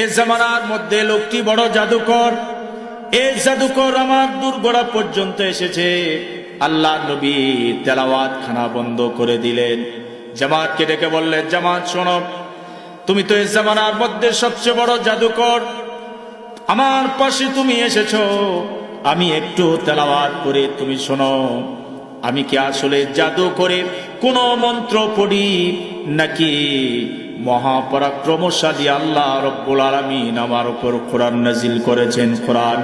এই জামানার মধ্যে লোকটি বড় জাদুকর। এই জাদুকর আমার দুর্গড়া পর্যন্ত এসেছে। আল্লাহ নবী তেলাওয়াত খানা বন্ধ করে দিলেন। জামাতকে ডেকে বললেন, জামাত শোনো, তুমি তো এই জামানার মধ্যে সবচেয়ে বড় জাদুকর, আমার পাশে তুমি এসেছো, আমি একটু তেলাওয়াত করে তুমি শোনো, আমি কি আসলে জাদু করে কোন মন্ত্র পড়ি নাকি মহাপরাক্রমশালী আল্লাহ রব্বুল আলামিন আমার উপর কোরআন নাজিল করেছেন। কোরআন,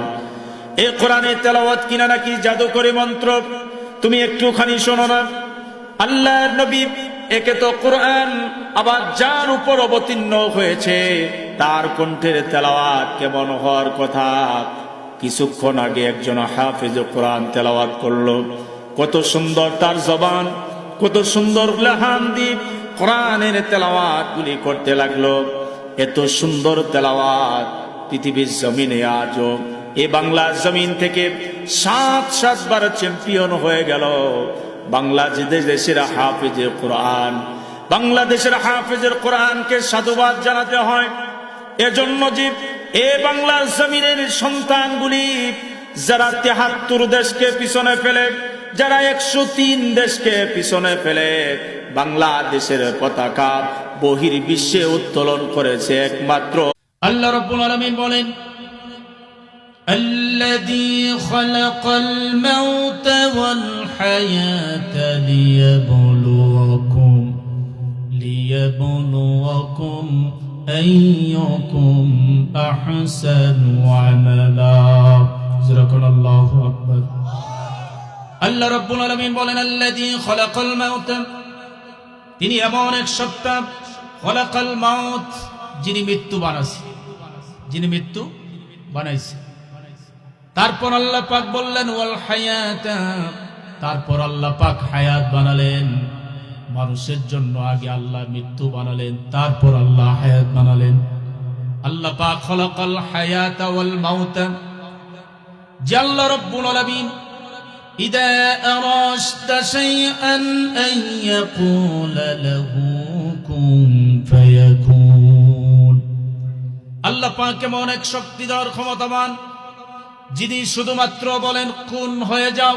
এই কোরআনে তেলাওয়াত কিনা নাকি জাদু করে মন্ত্র, তুমি একটুখানি শোনো না। আল্লাহর নবী, একে তো কোরআন, আবার যার উপর অবতীর্ণ হয়েছে তার কণ্ঠের তেলাওয়াত কেমন হওয়ার কথা। কিছুক্ষণ আগে একজন হাফেজ কোরআন তেলাওয়াত করলো, কত সুন্দর তার জবান, কত সুন্দর লাহান দিয়ে কোরআনের তেলাওয়াত গুলি করতে লাগলো। এত সুন্দর তেলাওয়াত পৃথিবীর জমিনে আজও এ বাংলার জমিন থেকে 7 বার চ্যাম্পিয়ন হয়ে গেল বাংলাদেশের হাফেজের কোরআন। বাংলাদেশের হাফেজের কোরআনকে সাধুবাদ জানাতে হয়। এজন্য যে এ বাংলার জমিনের সন্তানগুলি যারা 73 দেশকে পিছনে ফেলে, যারা 103 দেশকে পিছনে ফেলে বাংলাদেশের পতাকা বহির্বিশ্বে উত্তোলন করেছে একমাত্র আল্লাহ রাব্বুল আলামিন বলেন, الذي خلق الموت والحياة ليبلوكم أيكم أحسن عملا جزاكم الله أكبر আল্লাহ রাব্বুল আলামিন বলেন, আল্লাযী খালাকাল মাউত, তিনি এমন এক সত্তা, খালাকাল মাউত, যিনি মৃত্যু বানাইছে, যিনি মৃত্যু বানাইছে। তারপর আল্লাহ পাক বললেন ওয়াল হায়াতা, তারপর আল্লাহ পাক হায়াত বানালেন। মানুষের জন্য আগে আল্লাহ মৃত্যু বানালেন, তারপর আল্লাহ হায়াত বানালেন। আল্লাহ পাক খালাকাল হায়াতা ওয়াল মাউতা, যে আল্লাহ রাব্বুল আলামিন ইদা আরাশতা শাইআন আন ইয়াকুলা লাহু কুন ফায়াকুন। আল্লাহ পাক কেমন এক শক্তিধর ক্ষমতাবান, যিনি শুধুমাত্র বলেন কুন হয়ে যাও,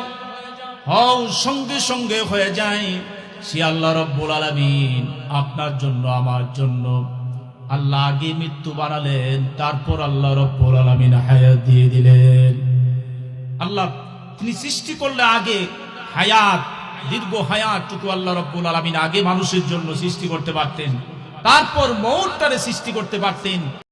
হও, সঙ্গে সঙ্গে হয়ে যায়। সে আল্লাহ রাব্বুল আলামিন আপনার জন্য, আমার জন্য আল্লাহ আগে মৃত্যু বানালেন, তারপর আল্লাহ রাব্বুল আলামিন হায়াত দিয়ে দিলেন। আল্লাহ তিনি সৃষ্টি করলে আগে হায়াত, দীর্ঘ হায়াতটুকু আল্লাহ রাব্বুল আলামিন আগে মানুষের জন্য সৃষ্টি করতে পারতেন, তারপর মওতটারে সৃষ্টি করতে পারতেন।